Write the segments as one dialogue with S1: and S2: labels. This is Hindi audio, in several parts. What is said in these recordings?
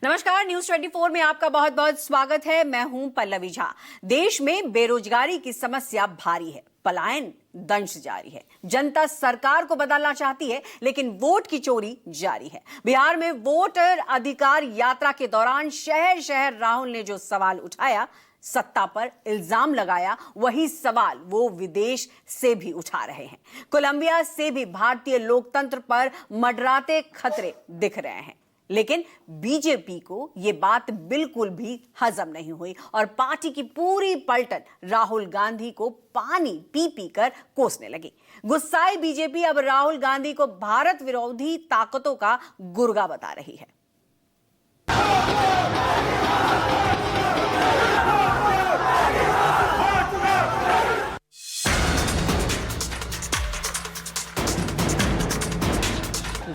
S1: नमस्कार, न्यूज 24 में आपका बहुत बहुत स्वागत है। मैं हूं पल्लवी झा। देश में बेरोजगारी की समस्या भारी है, पलायन दंश जारी है। जनता सरकार को बदलना चाहती है, लेकिन वोट की चोरी जारी है। बिहार में वोटर अधिकार यात्रा के दौरान शहर शहर राहुल ने जो सवाल उठाया, सत्ता पर इल्जाम लगाया, वही सवाल वो विदेश से भी उठा रहे हैं। कोलंबिया से भी भारतीय लोकतंत्र पर मंडराते खतरे दिख रहे हैं, लेकिन बीजेपी को यह बात बिल्कुल भी हजम नहीं हुई और पार्टी की पूरी पलटन राहुल गांधी को पानी पी पी कर कोसने लगी। गुस्साई बीजेपी अब राहुल गांधी को भारत विरोधी ताकतों का गुर्गा बता रही है।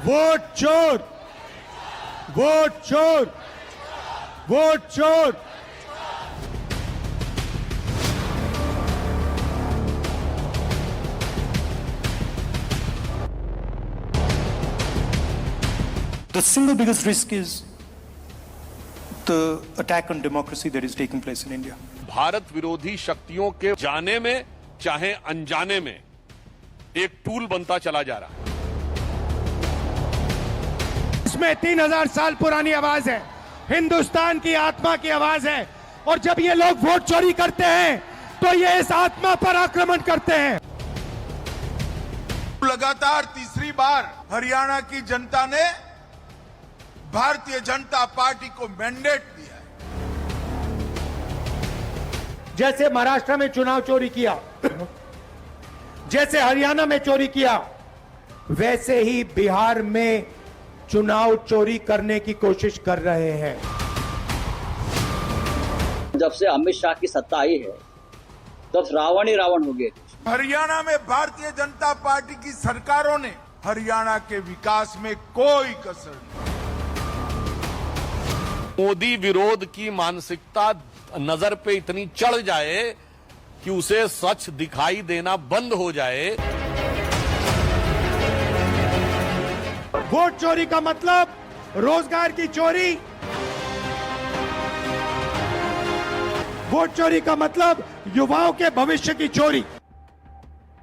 S2: वोट चोर, वोट चोर, वोट चोर।
S3: The single biggest risk is the attack on democracy that is taking place in India.
S4: Bharat विरोधी शक्तियों के जाने में चाहे अनजाने में एक टूल बनता चला जा रहा है।
S2: इसमें 3000 साल पुरानी आवाज है, हिंदुस्तान की आत्मा की आवाज है, और जब ये लोग वोट चोरी करते हैं तो ये इस आत्मा पर आक्रमण करते हैं।
S5: लगातार तीसरी बार हरियाणा की जनता ने भारतीय जनता पार्टी को मैंडेट दिया है।
S2: जैसे महाराष्ट्र में चुनाव चोरी किया, जैसे हरियाणा में चोरी किया, वैसे ही बिहार में चुनाव चोरी करने की कोशिश कर रहे हैं।
S6: जब से अमित शाह की सत्ता आई है, तब रावण ही रावण हो गए।
S5: हरियाणा में भारतीय जनता पार्टी की सरकारों ने हरियाणा के विकास में कोई कसर नहीं।
S4: मोदी विरोध की मानसिकता नजर पे इतनी चढ़ जाए कि उसे सच दिखाई देना बंद हो जाए।
S2: वोट चोरी का मतलब रोजगार की चोरी, वोट चोरी का मतलब युवाओं के भविष्य की चोरी।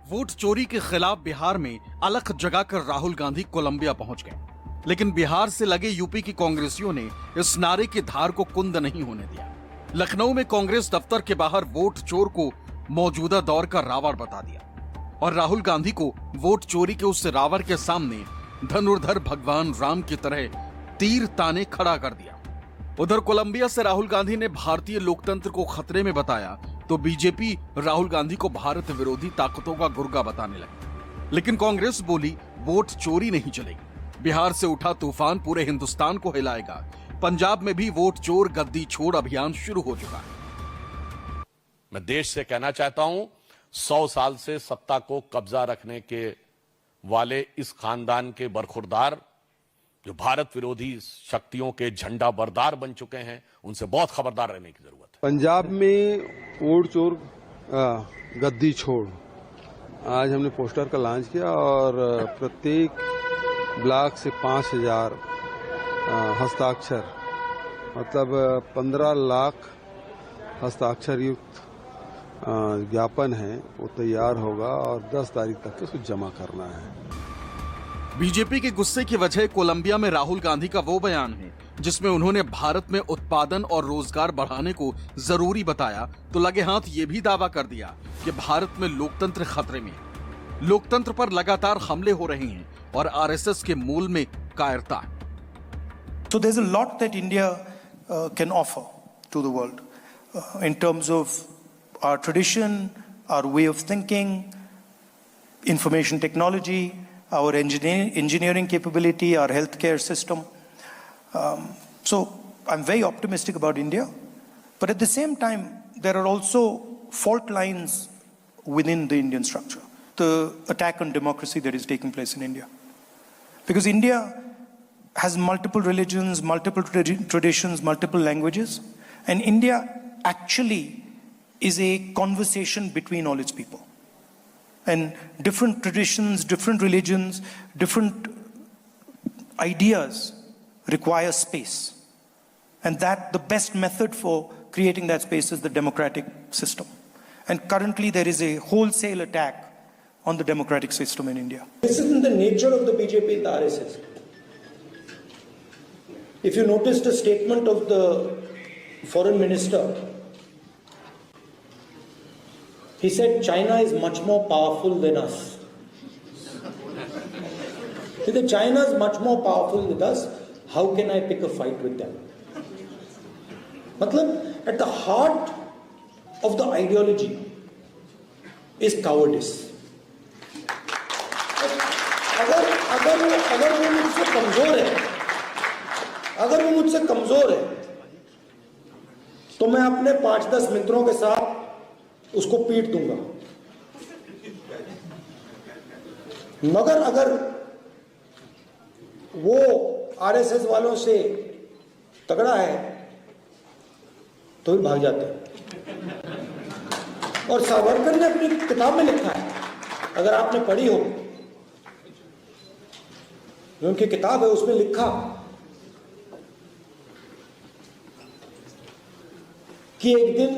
S7: वोट चोरी के खिलाफ बिहार में अलख जगाकर राहुल गांधी कोलंबिया पहुंच गए, लेकिन बिहार से लगे यूपी की कांग्रेसियों ने इस नारे की धार को कुंद नहीं होने दिया। लखनऊ में कांग्रेस दफ्तर के बाहर वोट चोर को मौजूदा दौर का रावण बता दिया और राहुल गांधी को वोट चोरी के उस रावण के सामने धनुर्धर भगवान राम की तरह तीर ताने खड़ा कर दिया। उधर कोलंबिया से राहुल गांधी ने भारतीय लोकतंत्र को खतरे में बताया तो बीजेपी राहुल गांधी को भारत विरोधी ताकतों का गुर्गा बताने लगी। लेकिन कांग्रेस बोली वोट चोरी नहीं चलेगी। बिहार से उठा तूफान पूरे हिंदुस्तान को हिलाएगा। पंजाब में भी वोट चोर गद्दी छोड़ अभियान शुरू हो चुका है।
S4: मैं देश से कहना चाहता हूं, 100 साल से सत्ता को कब्जा रखने के वाले इस खानदान के बरखुरदार जो भारत विरोधी शक्तियों के झंडा बरदार बन चुके हैं, उनसे बहुत खबरदार रहने की जरूरत है।
S8: पंजाब में वोट चोर गद्दी छोड़, आज हमने पोस्टर का लॉन्च किया और प्रत्येक ब्लॉक से 5000 हस्ताक्षर, मतलब 15 लाख हस्ताक्षर युक्त ज्ञापन है, वो तैयार होगा और 10 तारीख तक उसको जमा करना है।
S7: बीजेपी के गुस्से की वजह कोलंबिया में राहुल गांधी का वो बयान है जिसमें उन्होंने भारत में उत्पादन और रोजगार बढ़ाने को जरूरी बताया, तो लगे हाथ ये भी दावा कर दिया कि भारत में लोकतंत्र खतरे में है। लोकतंत्र पर लगातार हमले हो रहे हैं और आरएसएस के मूल में कायरता है।
S3: So there's a lot that India can offer to the world in terms of our tradition, our way of thinking, information technology, our engineering capability, our healthcare system. So I'm very optimistic about India, but at the same time, there are also fault lines within the Indian structure. The attack on democracy that is taking place in India. Because India has multiple religions, multiple traditions, multiple languages, and India actually is a conversation between all its people. And different traditions, different religions, different ideas require space. And that the best method for creating that space is the democratic system. And currently there is a wholesale attack on the democratic system in India.
S9: This isn't the nature of the BJP and the RSS. If you noticed the statement of the foreign minister, he said China is much more powerful than us. He said China is much more powerful than us. How can I pick a fight with them? Matlab, at the heart of the ideology is cowardice. अगर वो मुझसे कमजोर है, तो मैं अपने 5-10 मित्रों के साथ उसको पीट दूंगा। मगर अगर वो आरएसएस वालों से तगड़ा है तो भी भाग जाते हैं। और सावरकर ने अपनी किताब में लिखा है, अगर आपने पढ़ी हो, जो उनकी किताब है उसमें लिखा कि एक दिन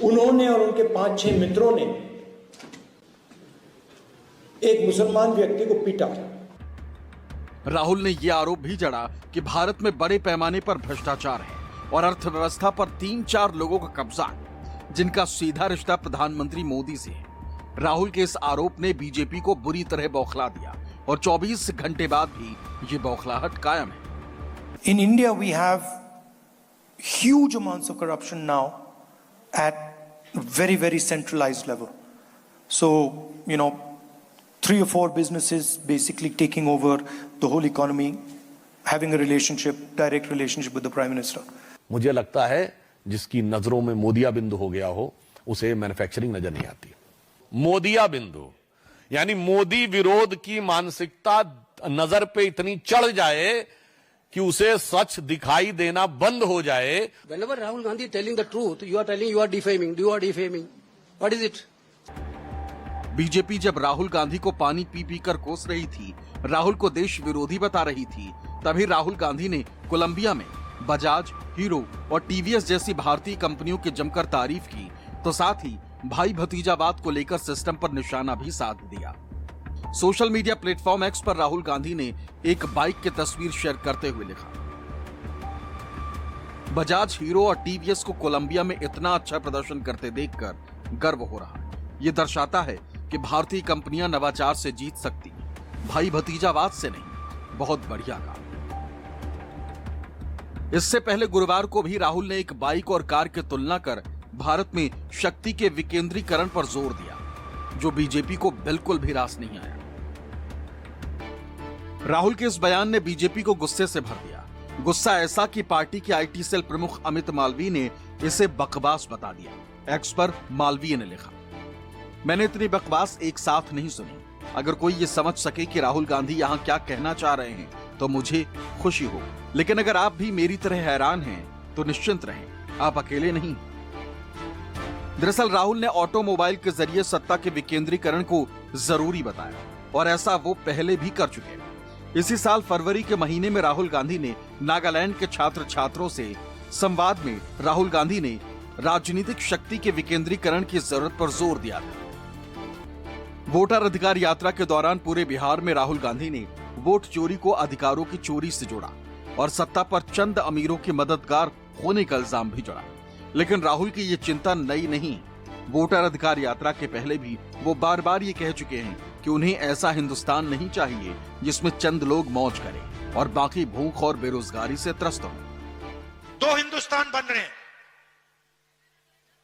S9: उन्होंने और उनके 5-6 मित्रों ने एक मुसलमान व्यक्ति को पीटा।
S7: राहुल ने यह आरोप भी जड़ा कि भारत में बड़े पैमाने पर भ्रष्टाचार है और अर्थव्यवस्था पर 3-4 लोगों का कब्जा है, जिनका सीधा रिश्ता प्रधानमंत्री मोदी से है। राहुल के इस आरोप ने बीजेपी को बुरी तरह बौखला दिया और 24 घंटे बाद भी ये बौखलाहट कायम है।
S3: In India we have huge amounts of corruption now at a very, very centralized level. So, 3 or 4 businesses basically taking over the whole economy, having a direct relationship with the Prime Minister.
S4: मुझे लगता है जिसकी नजरों में मोदिया बिंदु हो गया हो, उसे मैन्युफैक्चरिंग नजर नहीं आती। मोदिया बिंदु यानी मोदी विरोध की मानसिकता नजर पे इतनी चढ़ जाए कि उसे सच दिखाई देना बंद हो जाए।
S10: Whenever Rahul Gandhi telling the truth, you are telling you are defaming. You are defaming. What is it?
S7: BJP जब राहुल गांधी को पानी पी पी कर कोस रही थी, राहुल को देश विरोधी बता रही थी, तभी राहुल गांधी ने कोलंबिया में बजाज, हीरो और टीवीएस जैसी भारतीय कंपनियों की जमकर तारीफ की, तो साथ ही भाई भतीजावाद को लेकर सिस्टम पर निशाना भी साध दिया। सोशल मीडिया प्लेटफॉर्म एक्स पर राहुल गांधी ने एक बाइक की तस्वीर शेयर करते हुए लिखा, बजाज, हीरो और टीवीएस को कोलंबिया में इतना अच्छा प्रदर्शन करते देखकर गर्व हो रहा है। ये दर्शाता है कि भारतीय कंपनियां नवाचार से जीत सकती हैं, भाई भतीजावाद से नहीं। बहुत बढ़िया काम। इससे पहले गुरुवार को भी राहुल ने एक बाइक और कार की तुलना कर भारत में शक्ति के विकेंद्रीकरण पर जोर दिया, जो बीजेपी को बिल्कुल भी रास नहीं आया। राहुल के इस बयान ने बीजेपी को गुस्से से भर दिया। गुस्सा ऐसा कि पार्टी के आईटी सेल प्रमुख अमित मालवीय ने इसे बकवास बता दिया। एक्स पर मालवीय ने लिखा, मैंने इतनी बकवास एक साथ नहीं सुनी। अगर कोई ये समझ सके कि राहुल गांधी यहाँ क्या कहना चाह रहे हैं तो मुझे खुशी हो, लेकिन अगर आप भी मेरी तरह हैरान हैं तो निश्चिंत रहें, आप अकेले नहीं। दरअसल राहुल ने ऑटोमोबाइल के जरिए सत्ता के विकेंद्रीकरण को जरूरी बताया और ऐसा वो पहले भी कर चुके हैं। इसी साल फरवरी के महीने में राहुल गांधी ने नागालैंड के छात्र छात्रों से संवाद में राहुल गांधी ने राजनीतिक शक्ति के विकेंद्रीकरण की जरूरत पर जोर दिया था। वोटर अधिकार यात्रा के दौरान पूरे बिहार में राहुल गांधी ने वोट चोरी को अधिकारों की चोरी से जोड़ा और सत्ता पर चंद अमीरों के मददगार होने का इल्जाम भी जोड़ा। लेकिन राहुल की ये चिंता नई नहीं। वोटर अधिकार यात्रा के पहले भी वो बार बार ये कह चुके हैं कि उन्हें ऐसा हिंदुस्तान नहीं चाहिए जिसमें चंद लोग मौज करें और बाकी भूख और बेरोजगारी से त्रस्त हों।
S2: 2 हिंदुस्तान बन रहे हैं,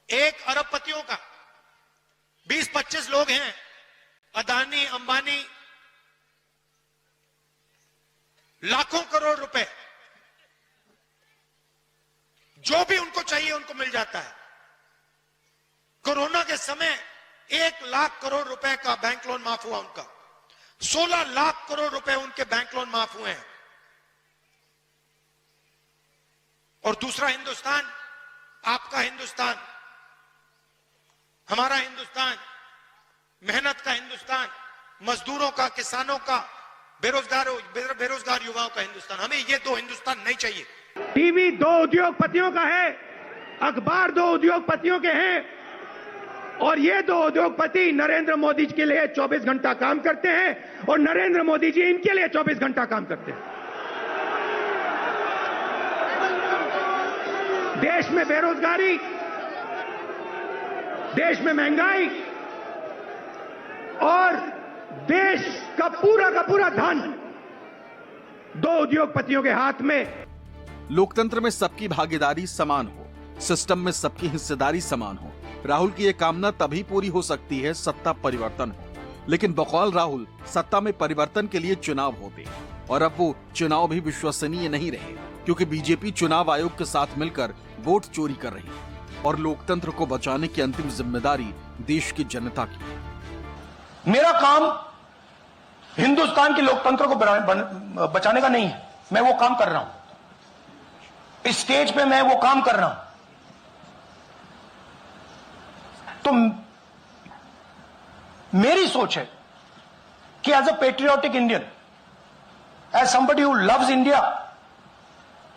S2: एक अरबपतियों का, 20-25 लोग हैं, अदानी, अंबानी, लाखों करोड़ रुपए, जो भी उनको चाहिए उनको मिल जाता है। कोरोना के समय 1 लाख करोड़ रुपए का बैंक लोन माफ हुआ उनका, 16 लाख करोड़ रुपए उनके बैंक लोन माफ हुए हैं। और दूसरा हिंदुस्तान, आपका हिंदुस्तान, हमारा हिंदुस्तान, मेहनत का हिंदुस्तान, मजदूरों का, किसानों का,
S9: बेरोजगार युवाओं का हिंदुस्तान, हमें ये दो हिंदुस्तान नहीं चाहिए।
S2: टीवी दो उद्योगपतियों का है, अखबार दो उद्योगपतियों के हैं, और ये दो उद्योगपति नरेंद्र मोदी जी के लिए 24 घंटा काम करते हैं और नरेंद्र मोदी जी इनके लिए 24 घंटा काम करते हैं। देश में बेरोजगारी, देश में महंगाई और देश का पूरा धन दो उद्योगपतियों के हाथ में।
S7: लोकतंत्र में सबकी भागीदारी समान हो, सिस्टम में सबकी हिस्सेदारी समान हो। राहुल की यह कामना तभी पूरी हो सकती है सत्ता परिवर्तन हो, लेकिन बकौल राहुल सत्ता में परिवर्तन के लिए चुनाव होते और अब वो चुनाव भी विश्वसनीय नहीं रहे, क्योंकि बीजेपी चुनाव आयोग के साथ मिलकर वोट चोरी कर रही है और लोकतंत्र को बचाने की अंतिम जिम्मेदारी देश की जनता की।
S9: मेरा काम हिंदुस्तान के लोकतंत्र को बचाने का नहीं है, मैं वो काम कर रहा हूं, इस स्टेज पे मैं वो काम कर रहा हूं। तो मेरी सोच है कि as a patriotic Indian, as somebody who loves India,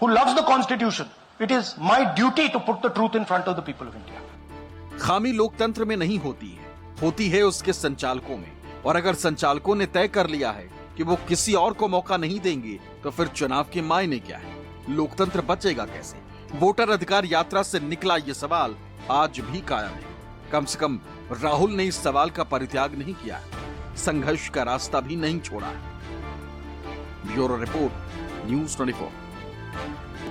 S9: who loves the constitution, it is my duty to put the truth in front of the people of India.
S7: खामी लोकतंत्र में नहीं होती है उसके संचालकों में, और अगर संचालकों ने तय कर लिया है कि वो किसी और को मौका नहीं देंगे तो फिर चुनाव के मायने क्या है? लोकतंत्र बचेगा कैसे? वोटर अधिकार यात्रा से निकला ये सवाल आज भी कायम है। कम से कम राहुल ने इस सवाल का परित्याग नहीं किया है, संघर्ष का रास्ता भी नहीं छोड़ा है। Bureau report, news 24।